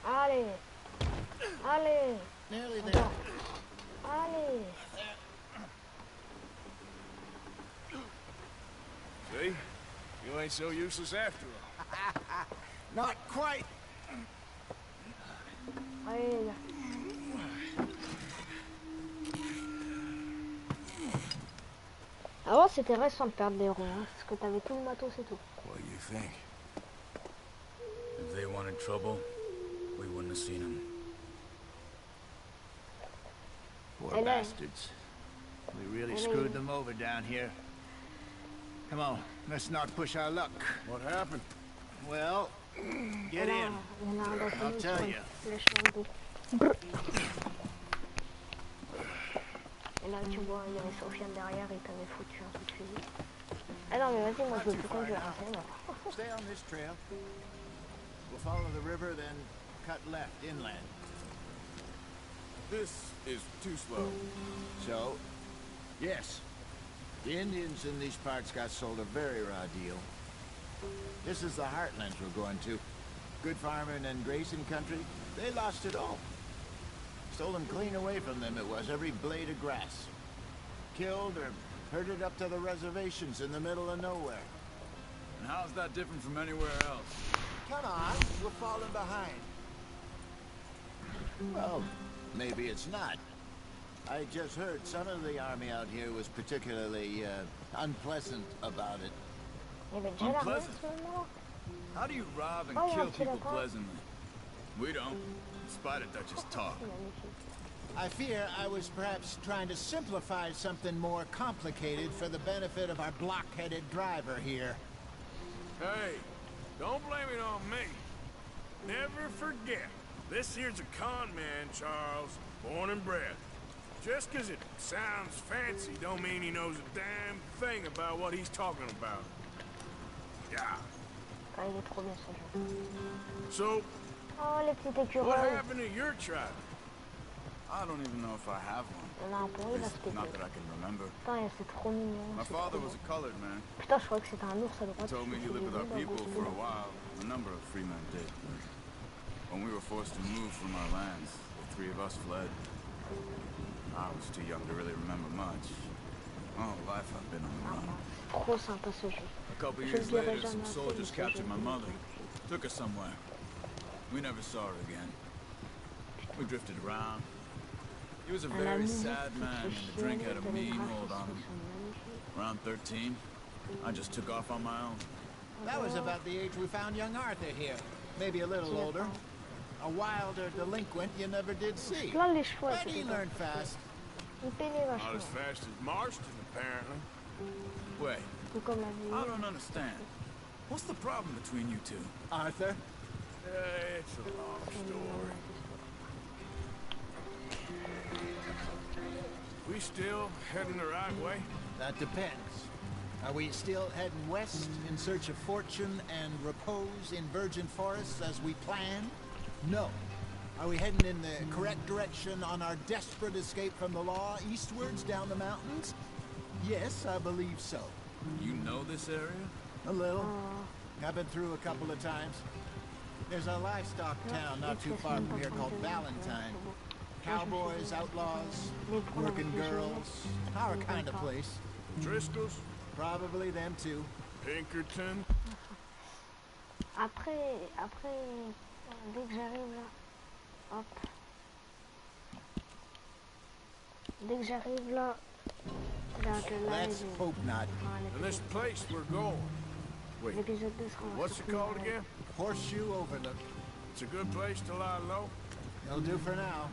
Allez. Allez. Nearly there. Allez. See? You ain't so useless after all. Not quite. Allez. Avant c'était récent de perdre les roues, hein, parce que t'avais tout le matos et tout. What do you think? If they wanted trouble, we wouldn't have seen them. Poor bastards. We really screwed them over down here. Come on, let's not push our luck. What happened? Well, get in. I'll tell you. Et là tu vois, il y avait Sofiane derrière et t'avait foutu un coup de fusil. Ah non mais vas-y, moi je veux plus conduire, c'est bon. Stay on this trail. We'll follow the river, then cut left inland. This is too slow. So, yes, the Indians in these parts got sold a very raw deal. This is the heartlands we're going to. Good farming and grazing country, they lost it all. Stolen clean away from them it was, every blade of grass. Killed or herded up to the reservations in the middle of nowhere. And how's that different from anywhere else? Come on, we're falling behind. Well, maybe it's not. I just heard some of the army out here was particularly unpleasant about it. Unpleasant? How do you rob and kill people pleasantly? We don't, in spite of Dutch's talk. I fear I was perhaps trying to simplify something more complicated for the benefit of our block-headed driver here. Hey, don't blame it on me. Never forget, this here's a con man, Charles, born and bred. Just 'cause it sounds fancy don't mean he knows a damn thing about what he's talking about. Yeah. Ah, il est trop bien ce jeu. So, oh, les petites what écureuils. happened to your tribe? I don't even know if I have one. Il y en a un pour lui, il va se péter. Not that I can remember. Putain, c'est trop mignon. My father was a colored man. Putain, je croyais que c'était un ours à droite. He told me he lived with our people for a while. A number of free men did. When we were forced to move from our lands, the three of us fled. I was too young to really remember much. All life I've been on the run. Trop sympa ce jeu. A couple years later, some soldiers captured my mother. Took her somewhere. We never saw her again. We drifted around. He was a very sad man, and the drink had a mean hold on him. Around 13, I just took off on my own. That was about the age we found young Arthur here. Maybe a little older. A wilder delinquent you never did see. But he learned fast. Not as fast as Marston, apparently. Wait, I don't understand. What's the problem between you two? Arthur? It's a long story. We still heading the right way? That depends. Are we still heading west in search of fortune and repose in virgin forests as we planned? No. Are we heading in the correct direction on our desperate escape from the law eastwards down the mountains? Yes, I believe so. You know this area? A little. I've been through a couple of times. There's a livestock town not too far from here called Valentine. Cowboys, outlaws, working girls, our kind of place. Driscoll's? Probably them too. Pinkerton? Après, dès que j'arrive là, hop. Dès que j'arrive là, Let's hope not. And this place we're going. Wait, what's it called again? Horseshoe Overlook. It's a good place to lie low? It'll do for now.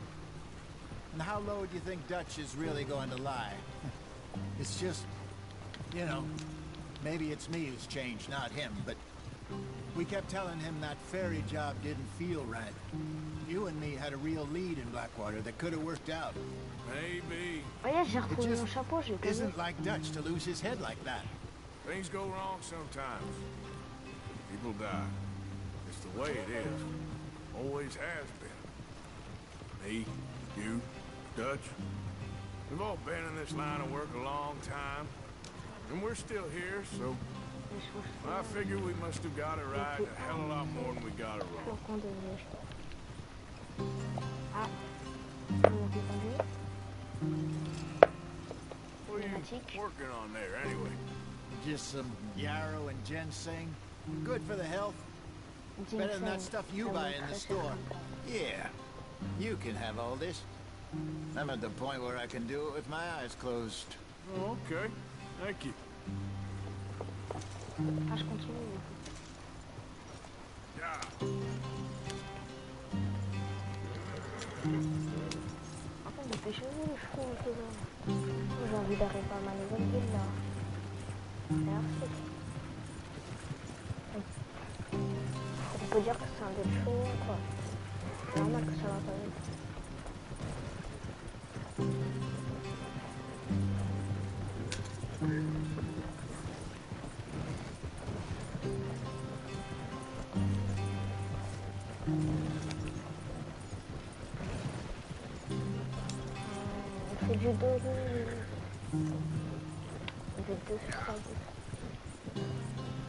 And how low do you think Dutch is really going to lie? It's just, you know, maybe it's me who's changed, not him, but we kept telling him that ferry job didn't feel right. You and me had a real lead in Blackwater that could have worked out. Maybe. Regarde, j'ai retrouvé mon chapeau, j'ai It isn't like Dutch to lose his head like that. Things go wrong sometimes. People die. It's the way it is. Always has been. Me, you, Dutch. We've all been in this line of work a long time. And we're still here, so I figure we must have got it right a hell of a lot more than we got it wrong. What are you working on there, anyway? Just some yarrow and ginseng. Good for the health. Better than that stuff you buy in the store. Yeah, you can have all this. I'm at the point where I can do it with my eyes closed. Oh, okay. Thank you. Ah, je continue. Yeah. En fait, dépêchez-vous les chevaux, c'est bon. J'ai envie d'arriver à ma nouvelle ville là. Merci. On peut dire que c'est un date chaud, quoi. C'est normal que ça va pas vite. On fait du dos. On fait 2 sur 3.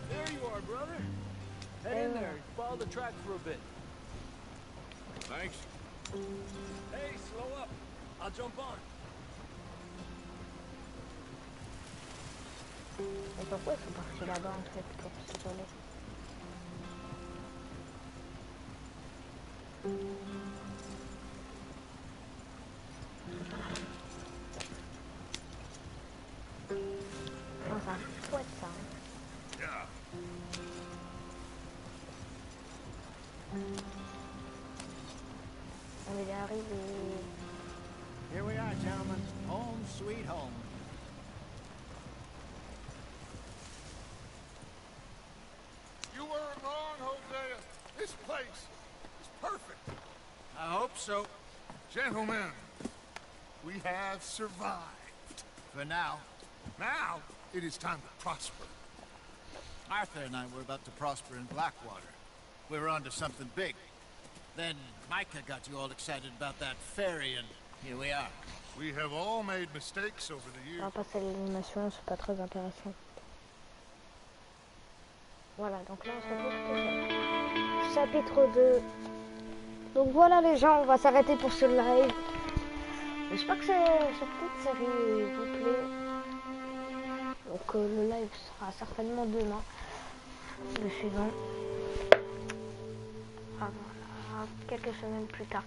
There you are, brother. Head in there and follow the track for a bit. Thanks. Hey, slow up. I'll jump on. Et pourquoi ils sont partis là-bas en fait pour s'isoler? Oh, ça fouette ça. Yeah. On est arrivé. Here we are, gentlemen. Home sweet home. You weren't wrong, Hosea. This place is perfect. I hope so. Gentlemen, we have survived. For now. Now, it is time to prosper. Arthur and I were about to prosper in Blackwater. We were onto something big. Then Micah got you all excited about that ferry, and here we are. We have all made mistakes over the On years. va passer à l'animation, c'est pas très intéressant. Voilà, donc là on se retrouve chapitre 2. Donc voilà les gens, on va s'arrêter pour ce live. J'espère que cette petite série vous plaît. Donc le live sera certainement demain, le suivant. Ah voilà, quelques semaines plus tard.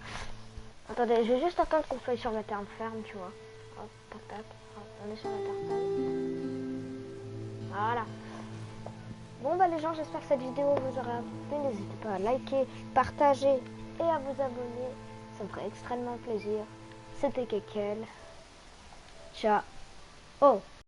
Attendez, je vais juste attendre qu'on soit sur la terre ferme, tu vois. Hop, tac, tac. Hop, on est sur la terre ferme. Voilà. Bon bah les gens, j'espère que cette vidéo vous aura plu. N'hésitez pas à liker, partager et à vous abonner. Ça me ferait extrêmement plaisir. C'était Kekel. Ciao. Oh.